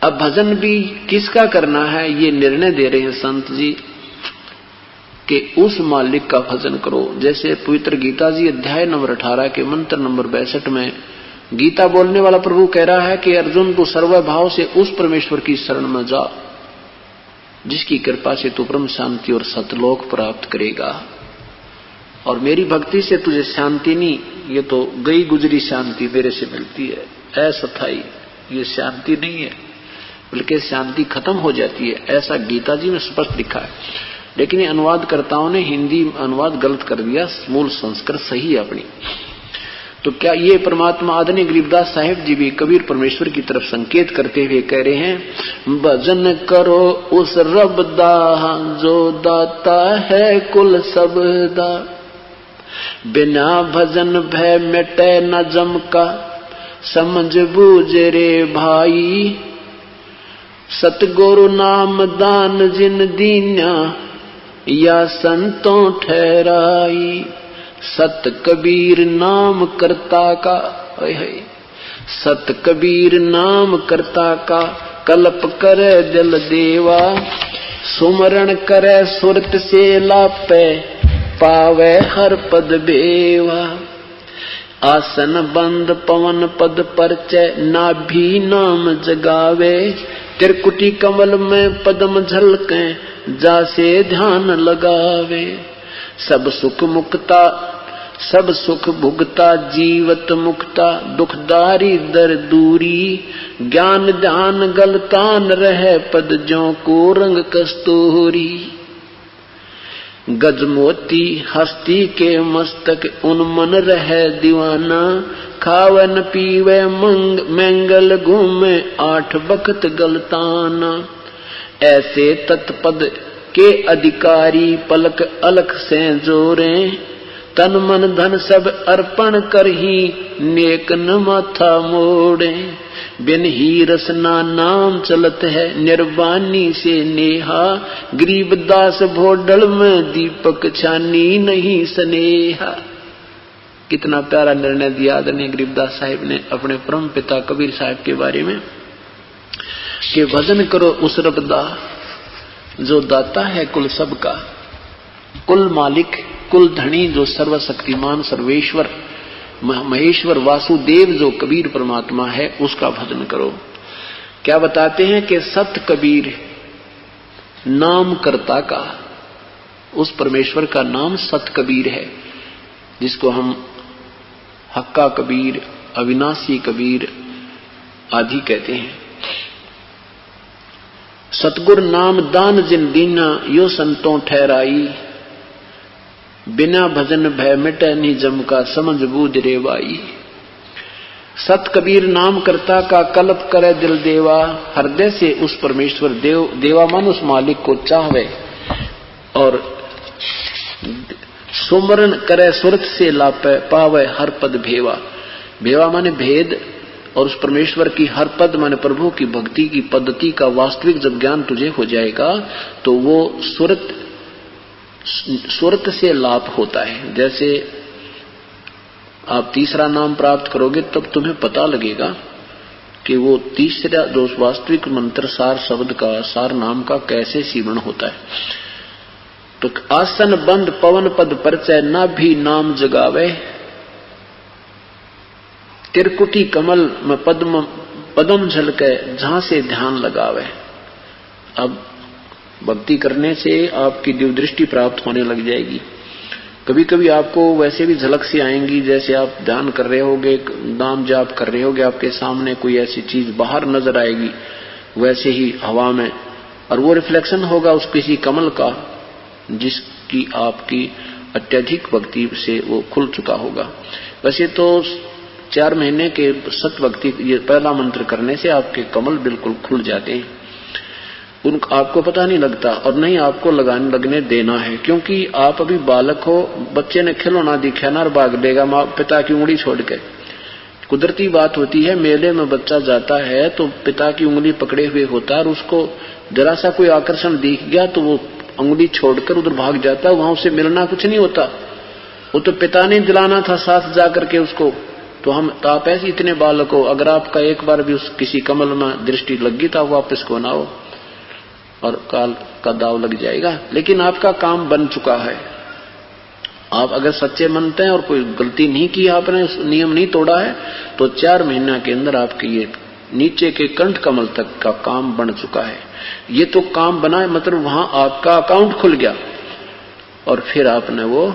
अब भजन भी किसका करना है, ये निर्णय दे रहे हैं संत जी कि उस मालिक का भजन करो। जैसे पवित्र गीता जी अध्याय नंबर 18 के मंत्र नंबर 62 में गीता बोलने वाला प्रभु कह रहा है कि अर्जुन तू सर्वभाव से उस परमेश्वर की शरण में जा जिसकी कृपा से तू ब्रह्म शांति और सतलोक प्राप्त करेगा। और मेरी भक्ति से तुझे शांति नहीं, ये तो गई गुजरी शांति मेरे से मिलती है, अस्थायी, ये शांति नहीं है, बल्कि शांति खत्म हो जाती है, ऐसा गीता जी में स्पष्ट लिखा है। लेकिन ये अनुवादकर्ताओं ने हिंदी अनुवाद गलत कर दिया, मूल संस्कृत सही है अपनी। तो क्या ये परमात्मा आदरणीय गरीबदास साहिब जी भी कबीर परमेश्वर की तरफ संकेत करते हुए कह रहे हैं, भजन करो उस रब दा जो दाता है कुल सबदा। बिना भजन भय मिटे न जम का, समझ बूझ रे भाई। सतगुरु नाम दान जिन दीन्या, या संतों ठहराई। सत कबीर नाम करता का, सत कबीर नाम करता का, कल्प करे दिल देवा। सुमरण करे सुरत से लापे, पावे हर पद बेवा। आसन बंद पवन पद परचय नाभि नाम जगावे। त्रिकुटी कमल में पद्म झलके जासे ध्यान लगावे। सब सुख मुक्ता सब सुख भुगता जीवत मुक्ता दुखदारी दर दूरी। ज्ञान ध्यान गलतान रहे पद ज्यों को रंग कस्तूरी। गजमोती हस्ती के मस्तक उन्मन रहे दीवाना। खावन पीवे मंगल घूमे 8 बखत गलताना। ऐसे तत्पद के अधिकारी पलक अलख से जोरे। तन मन धन सब अर्पण कर ही नेक न माथा मोड़े। बिन ही रसना नाम चलत है निर्वाणी से नेहा। गरीबदास भोडल में दीपक छानी नहीं स्नेहा। कितना प्यारा निर्णय दिया आदरणीय गरीबदास साहिब ने अपने परम पिता कबीर साहिब के बारे में कि भजन करो उस रबदा जो दाता है कुल सबका। कुल मालिक कुल धनी जो सर्वशक्तिमान सर्वेश्वर महेश्वर वासुदेव जो कबीर परमात्मा है उसका भजन करो। क्या बताते हैं कि सत कबीर नाम कर्ता का, उस परमेश्वर का नाम सत कबीर है, जिसको हम हक्का कबीर अविनाशी कबीर आदि कहते हैं। सतगुर नाम दान जिन दीना यो संतों ठहराई। बिना भजन भय मिटे नहीं जम का समझ बूझ रे बाई। सत कबीर नाम कर्ता का कल्प करे दिल देवा। हृदय से उस परमेश्वर देवा मन उस मालिक को चाहवे और सुमरण करे सुरत से लापे पावे हर पद भेवा। भेवा माने भेद और उस परमेश्वर की हर पद माने प्रभु की भक्ति की पद्धति का वास्तविक जब ज्ञान तुझे हो जाएगा तो वो सुरत से लाभ होता है। जैसे आप तीसरा नाम प्राप्त करोगे तब तुम्हें पता लगेगा कि वो तीसरा जो वास्तविक मंत्र सार शब्द का सार नाम का कैसे सीवण होता है। तो आसन बंद पवन पद परचय ना भी नाम जगावे। त्रिकुटी कमल में पद्म झलके जहां से ध्यान लगावे। अब भक्ति करने से आपकी दिव्य दृष्टि प्राप्त होने लग जाएगी। कभी कभी आपको वैसे भी झलक सी आएंगी, जैसे आप ध्यान कर रहे होगे, नाम जाप कर रहे होगे, आपके सामने कोई ऐसी चीज बाहर नजर आएगी वैसे ही हवा में, और वो रिफ्लेक्शन होगा उस किसी कमल का जिसकी आपकी अत्यधिक भक्ति से वो खुल चुका होगा। वैसे तो 4 महीने के सत भक्ति ये पहला मंत्र करने से आपके कमल बिल्कुल खुल जाते हैं। आपको पता नहीं लगता और नहीं आपको लगने देना है, क्योंकि आप अभी बालक हो। बच्चे ने खिलौना दिखा ना और भाग देगा माँ पिता की उंगली छोड़ के। कुदरती बात होती है, मेले में बच्चा जाता है तो पिता की उंगली पकड़े हुए होता है और उसको जरा सा कोई आकर्षण दिख गया तो वो उंगली छोड़कर उधर भाग जाता है। वहां उससे मिलना कुछ नहीं होता, वो तो पिता ने दिलाना था साथ जाकर के उसको। तो आप ऐसे इतने बालक हो, अगर आपका एक बार भी उस किसी कमल में दृष्टि लगी तो वापस को ना हो और काल का दाव लग जाएगा। लेकिन आपका काम बन चुका है। आप अगर सच्चे मनते हैं और कोई गलती नहीं की, आपने नियम नहीं तोड़ा है, तो 4 महीना के अंदर आपके ये नीचे के कंठ कमल तक का काम बन चुका है। ये तो काम बना है, मतलब वहां आपका अकाउंट खुल गया और फिर आपने वो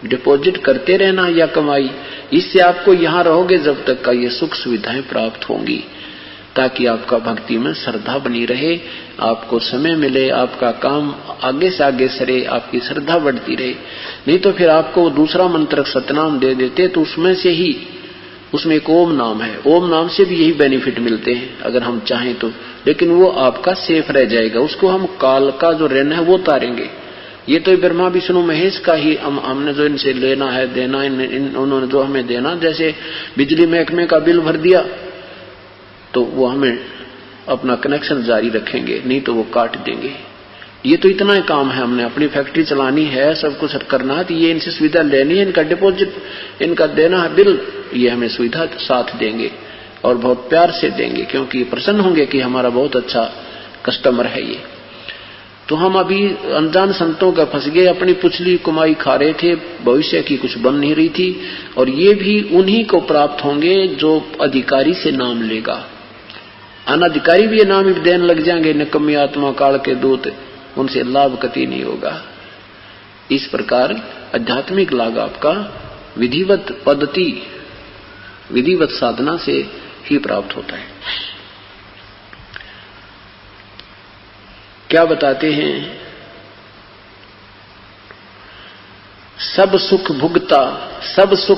डिपॉजिट करते रहना या कमाई। इससे आपको यहां रहोगे जब तक का ये सुख सुविधाएं प्राप्त होंगी, ताकि आपका भक्ति में श्रद्धा बनी रहे, आपको समय मिले, आपका काम आगे से आगे सरे, आपकी श्रद्धा बढ़ती रहे। नहीं तो फिर आपको दूसरा मंत्र सतनाम दे देते तो उसमें से ही, उसमें एक ओम नाम है, ओम नाम से भी यही बेनिफिट मिलते हैं अगर हम चाहें तो, लेकिन वो आपका सेफ रह जाएगा। उसको हम काल का जो ऋण है वो तारेंगे। ये तो ब्रह्मा विष्णु महेश का ही हमने जो इनसे लेना है देना, उन्होंने जो हमें देना, जैसे बिजली महकमे का बिल भर दिया तो वो हमें अपना कनेक्शन जारी रखेंगे, नहीं तो वो काट देंगे। ये तो इतना ही काम है, हमने अपनी फैक्ट्री चलानी है, सब कुछ करना है, तो ये इनसे सुविधा लेनी है, इनका डिपॉजिट इनका देना है बिल, ये हमें सुविधा साथ देंगे और बहुत प्यार से देंगे, क्योंकि प्रसन्न होंगे कि हमारा बहुत अच्छा कस्टमर है ये। तो हम अभी अनजान संतों का फंस गए, अपनी पुछली कमाई खा रहे थे, भविष्य की कुछ बन नहीं रही थी। और ये भी उन्हीं को प्राप्त होंगे जो अधिकारी से नाम लेगा। अनधिकारी भी ये नाम ही देने लग जाएंगे, निकम्मी आत्मा काल के दूत, उनसे लाभ कति नहीं होगा। इस प्रकार आध्यात्मिक लाभ आपका विधिवत पद्धति, विधिवत साधना से ही प्राप्त होता है। क्या बताते हैं? सब सुख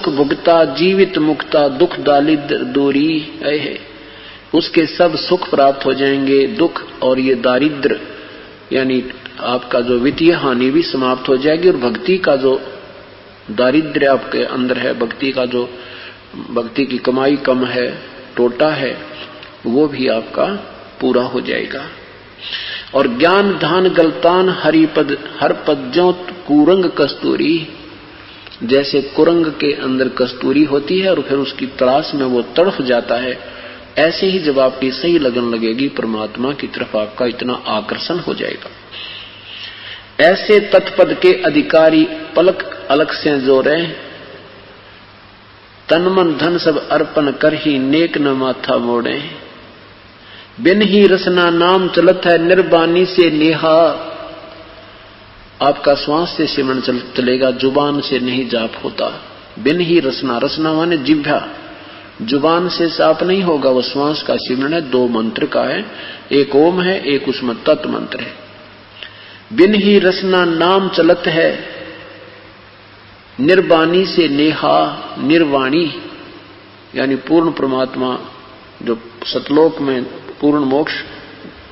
भुगता जीवित मुक्ता, दुख दारिद्र दूरी है। उसके सब सुख प्राप्त हो जाएंगे, दुख और ये दारिद्र यानी आपका जो वित्तीय हानि भी समाप्त हो जाएगी, और भक्ति का जो दारिद्र्य आपके अंदर है, भक्ति की कमाई कम है, टोटा है, वो भी आपका पूरा हो जाएगा। और ज्ञान धान गलतान हरिपद हर पद ज्यों कुरंग कस्तूरी, जैसे कुरंग के अंदर कस्तूरी होती है और फिर उसकी तलाश में वो तड़फ जाता है, ऐसे ही जब आपकी सही लगन लगेगी परमात्मा की तरफ, आपका इतना आकर्षण हो जाएगा। ऐसे तत्पद के अधिकारी पलक अलग से जोरे, तन मन धन सब अर्पण कर ही नेक न माथा मोड़े। बिन ही रसना नाम चलत है निर्बानी से नेहा, आपका श्वास से सिमरन चलेगा, जुबान से नहीं जाप होता। बिन ही रसना, रसना माने जिह्वा, जुबान से साफ नहीं होगा, वो श्वास का सिमरन है। दो मंत्र का है, एक ओम है, एक उसमें तत् मंत्र है। बिन ही रसना नाम चलत है निर्वाणी से नेहा, निर्वाणी यानी पूर्ण परमात्मा जो सतलोक में पूर्ण मोक्ष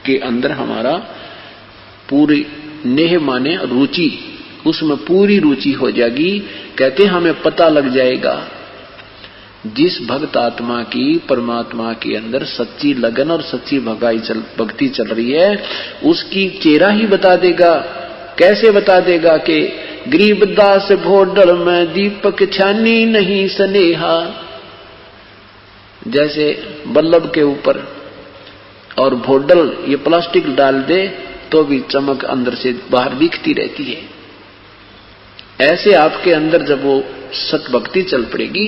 के अंदर हमारा पूरी नेह माने रुचि, उसमें पूरी रुचि हो जाएगी। कहते हमें पता लग जाएगा जिस भक्त आत्मा की परमात्मा के अंदर सच्ची लगन और सच्ची भक्ति चल रही है, उसकी चेहरा ही बता देगा। कैसे बता देगा कि गरीबदास भोडल में दीपक छानी नहीं स्नेहा, जैसे बल्लभ के ऊपर और भोडल ये प्लास्टिक डाल दे तो भी चमक अंदर से बाहर दिखती रहती है। ऐसे आपके अंदर जब वो सतभक्ति चल पड़ेगी,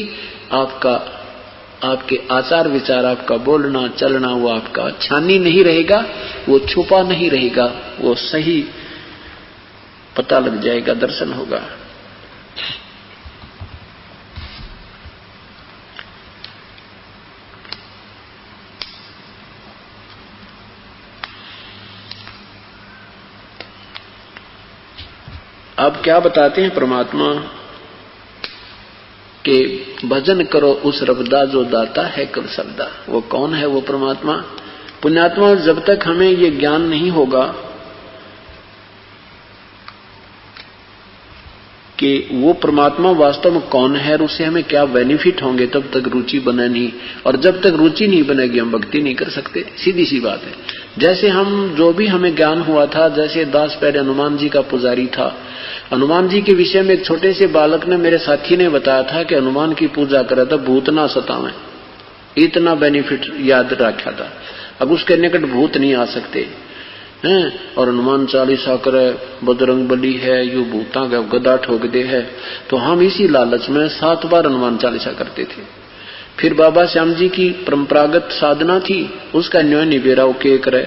आपके आचार विचार, आपका बोलना चलना, वो आपका छानी नहीं रहेगा, वो छुपा नहीं रहेगा, वो सही पता लग जाएगा, दर्शन होगा। अब क्या बताते हैं परमात्मा के भजन करो उस रबदा जो दाता है कर सकदा। वो कौन है वो परमात्मा? पुण्यात्मा, जब तक हमें ये ज्ञान नहीं होगा कि वो परमात्मा वास्तव में कौन है और उससे हमें क्या बेनिफिट होंगे, तब तक रुचि बने नहीं। और जब तक रुचि नहीं बनेगी हम भक्ति नहीं कर सकते। सीधी सी बात है। जैसे हम जो भी हमें ज्ञान हुआ था, जैसे दास पहले हनुमान जी का पुजारी था, हनुमान जी के विषय में एक छोटे से बालक ने, मेरे साथी ने बताया था कि हनुमान की पूजा करे तो भूत ना सतावें, इतना बेनिफिट याद रखा था। अब उसके निकट भूत नहीं आ सकते हैं। और हनुमान चालीसा करे, बजरंग बली है, यू भूता का गदा ठोक दे है। तो हम इसी लालच में 7 बार हनुमान चालीसा करते थे। फिर बाबा श्याम जी की परंपरागत साधना थी, उसका न्योय निबेरा वो के करे,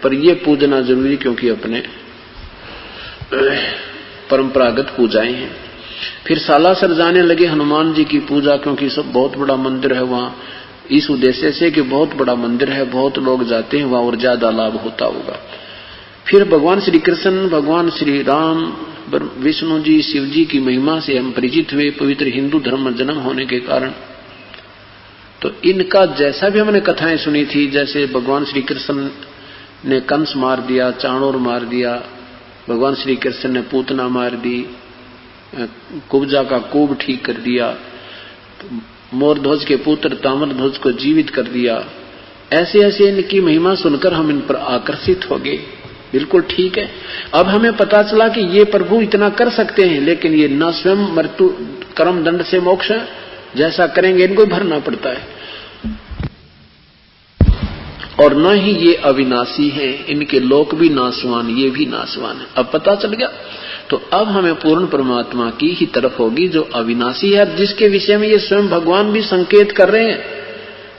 पर ये पूजना जरूरी क्योंकि अपने परंपरागत पूजाएं हैं। फिर सालासर जाने लगे हनुमान जी की पूजा, क्योंकि सब बहुत बड़ा मंदिर है वहां, इस उद्देश्य से कि बहुत बड़ा मंदिर है, बहुत लोग जाते हैं वहां और ज्यादा लाभ होता होगा। फिर भगवान श्री कृष्ण, भगवान श्री राम, विष्णु जी, शिव जी की महिमा से हम परिचित हुए पवित्र हिंदू धर्म में जन्म होने के कारण। तो इनका जैसा भी हमने कथाएं सुनी थी, जैसे भगवान श्री कृष्ण ने कंस मार दिया, चाणूर मार दिया, भगवान श्री कृष्ण ने पूतना मार दी, कुब्जा का कूब ठीक कर दिया, मोरध्वज के पुत्र ताम्रध्वज को जीवित कर दिया, ऐसे ऐसे इनकी महिमा सुनकर हम इन पर आकर्षित हो गए। बिल्कुल ठीक है। अब हमें पता चला कि ये प्रभु इतना कर सकते हैं, लेकिन ये न स्वयं मृत्यु कर्म दंड से मोक्ष जैसा करेंगे, इनको भरना पड़ता है। और न ही ये अविनाशी हैं, इनके लोक भी नाशवान, ये भी नाशवान है। अब पता चल गया। तो अब हमें पूर्ण परमात्मा की ही तरफ होगी जो अविनाशी है, जिसके विषय में ये स्वयं भगवान भी संकेत कर रहे हैं।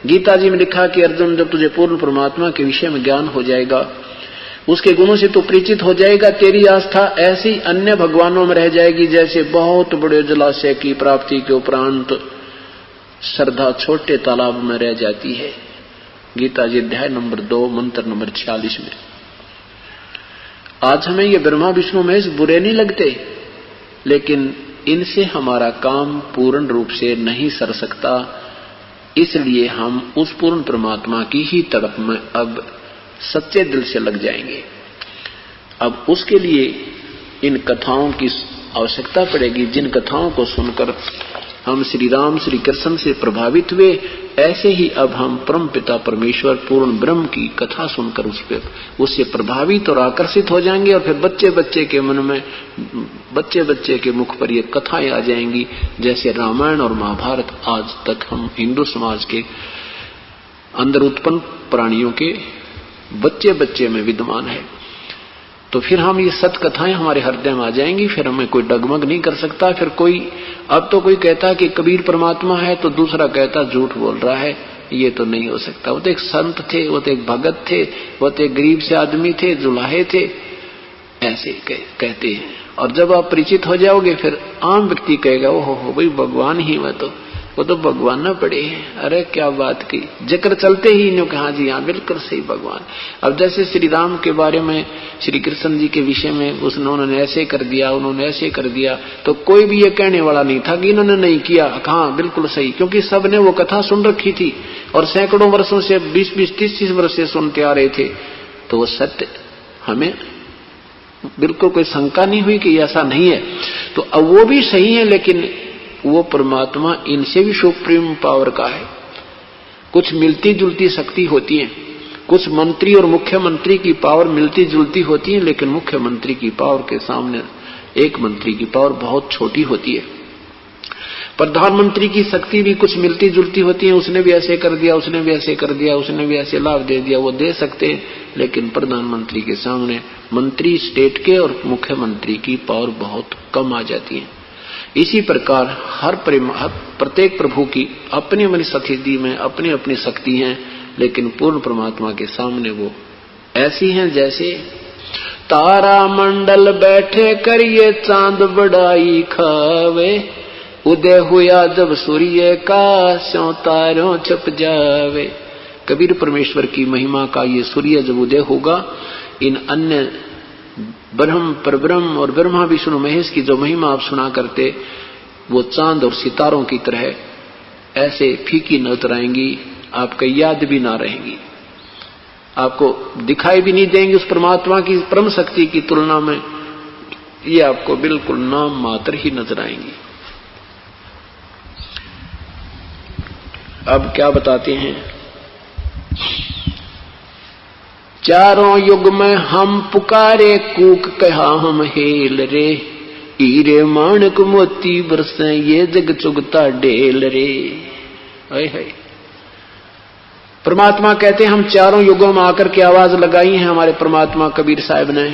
गीता जी में लिखा कि अर्जुन, जब तुझे पूर्ण परमात्मा के विषय में ज्ञान हो जाएगा, उसके गुणों से तू परिचित हो जाएगा, तेरी आस्था ऐसी अन्य भगवानों में रह जाएगी जैसे बहुत बड़े जलाशय की प्राप्ति के उपरांत श्रद्धा छोटे तालाब में रह जाती है। गीता जी अध्याय नंबर 2 मंत्र नंबर 46 में। आज हमें ये ब्रह्मा विष्णु महेश बुरे नहीं लगते, लेकिन इनसे हमारा काम पूर्ण रूप से नहीं सर सकता, इसलिए हम उस पूर्ण परमात्मा की ही तड़प में अब सच्चे दिल से लग जाएंगे। अब उसके लिए इन कथाओं की आवश्यकता पड़ेगी, जिन कथाओं को सुनकर हम श्री राम श्री कृष्ण से प्रभावित हुए, ऐसे ही अब हम परम पिता परमेश्वर पूर्ण ब्रह्म की कथा सुनकर उससे प्रभावित और आकर्षित हो जाएंगे। और फिर बच्चे बच्चे के मन में, बच्चे बच्चे के मुख पर ये कथाएं आ जाएंगी, जैसे रामायण और महाभारत आज तक हम हिंदू समाज के अंदर उत्पन्न प्राणियों के बच्चे बच्चे में विद्यमान है। तो फिर हम ये सत कथाएं हमारे हृदय में आ जाएंगी, फिर हमें कोई डगमग नहीं कर सकता। फिर कोई, अब तो कोई कहता कि कबीर परमात्मा है तो दूसरा कहता झूठ बोल रहा है, ये तो नहीं हो सकता। वो तो एक संत थे, वो तो एक भगत थे, वो तो एक गरीब से आदमी थे, जुलाहे थे, ऐसे कहते हैं। और जब आप परिचित हो जाओगे, फिर आम व्यक्ति कहेगा ओ हो भाई भगवान ही, वो तो भगवान ना पड़े हैं। अरे क्या बात की, जिक्र चलते ही इन्हों कहा जी हाँ बिल्कुल सही भगवान। अब जैसे श्री राम के बारे में, श्री कृष्ण जी के विषय में उन्होंने ऐसे कर दिया, उन्होंने ऐसे कर दिया, तो कोई भी ये कहने वाला नहीं था कि इन्होंने नहीं किया, हाँ बिल्कुल सही, क्योंकि सबने वो कथा सुन रखी थी और सैकड़ों वर्षों से 20-20, 30-30 वर्ष से सुनते आ रहे थे। तो वो सत्य हमें बिल्कुल कोई शंका नहीं हुई कि ऐसा नहीं है। तो अब वो भी सही है, लेकिन वो परमात्मा इनसे भी सुप्रीम पावर का है। कुछ मिलती जुलती शक्ति होती है, कुछ मंत्री और मुख्यमंत्री की पावर मिलती जुलती होती है, लेकिन मुख्यमंत्री की पावर के सामने एक मंत्री की पावर बहुत छोटी होती है। प्रधानमंत्री की शक्ति भी कुछ मिलती जुलती होती है, उसने भी ऐसे कर दिया, उसने भी ऐसे कर दिया, उसने भी ऐसे लाभ दे दिया, वो दे सकते हैं, लेकिन प्रधानमंत्री के सामने मंत्री स्टेट के और मुख्यमंत्री की पावर बहुत कम आ जाती है। इसी प्रकार प्रत्येक प्रभु की अपनी अपनी स्थिति में अपनी अपनी शक्ति है, लेकिन पूर्ण परमात्मा के सामने वो ऐसी हैं जैसे तारा मंडल बैठे करिए चांद बड़ाई खावे, उदय हुआ जब सूर्य का स्यों तारों छप जावे। कबीर परमेश्वर की महिमा का ये सूर्य जब उदय होगा, इन अन्य ब्रह्म परब्रह्म और ब्रह्मा विष्णु महेश की जो महिमा आप सुना करते, वो चांद और सितारों की तरह ऐसे फीकी नजर आएंगी, आपको याद भी ना रहेंगी, आपको दिखाई भी नहीं देंगी उस परमात्मा की परम शक्ति की तुलना में, ये आपको बिल्कुल नाम मात्र ही नजर आएंगी। अब क्या बताते हैं, चारों युग में हम पुकारे कूक कहा हम हेल रे, हीरे माणक मोती बरसे ये जग चुगता ढेल रे। है परमात्मा कहते हैं हम चारों युगों में आकर के आवाज लगाई है हमारे परमात्मा कबीर साहब ने,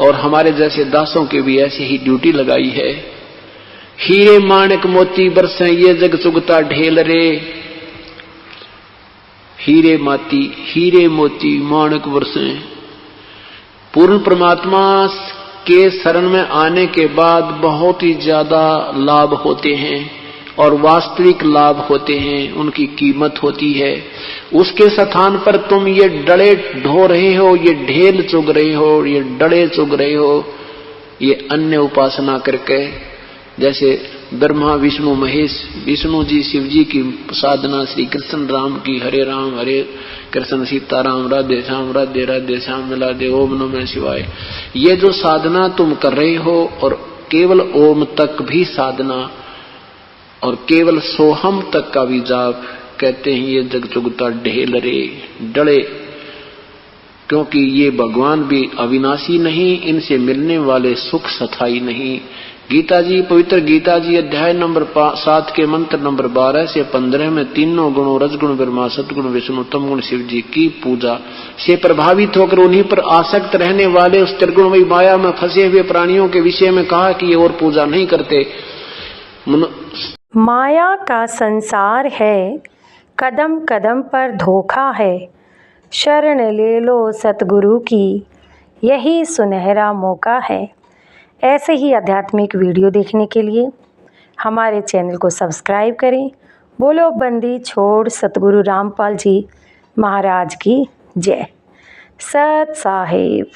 और हमारे जैसे दासों की भी ऐसी ही ड्यूटी लगाई है। हीरे माणक मोती बरसे ये जग चुगता ढेल रे, हीरे मोती माणक बरसे। पूर्ण परमात्मा के शरण में आने के बाद बहुत ही ज्यादा लाभ होते हैं और वास्तविक लाभ होते हैं, उनकी कीमत होती है। उसके स्थान पर तुम ये डले ढो रहे हो, ये ढेल चुग रहे हो, ये डले चुग रहे हो, ये अन्य उपासना करके, जैसे ब्रह्मा विष्णु महेश, विष्णु जी शिव जी की साधना, श्री कृष्ण राम की हरे राम हरे कृष्ण सीताराम राधे श्याम राधे राधे श्याम मिला दे ओम नमः शिवाय, ये जो साधना तुम कर रहे हो, और केवल ओम तक भी साधना और केवल सोहम तक का भी जाप, कहते हैं ये जग चुगता ढेल रे डले, क्योंकि ये भगवान भी अविनाशी नहीं, इनसे मिलने वाले सुख स्थायी नहीं। गीता जी, पवित्र गीता जी अध्याय नंबर 7 के मंत्र नंबर 12 से 15 में तीनों गुणों रजगुण ब्रह्मा सतगुण विष्णु तम गुण शिव जी की पूजा से प्रभावित होकर उन्हीं पर आसक्त रहने वाले उस त्रिगुणमयी माया में फंसे हुए प्राणियों के विषय में कहा कि ये और पूजा नहीं करते। माया का संसार है, कदम कदम पर धोखा है, शरण ले लो सतगुरु की, यही सुनहरा मौका है। ऐसे ही आध्यात्मिक वीडियो देखने के लिए हमारे चैनल को सब्सक्राइब करें। बोलो बंदी छोड़ सतगुरु रामपाल जी महाराज की जय। सत साहिब।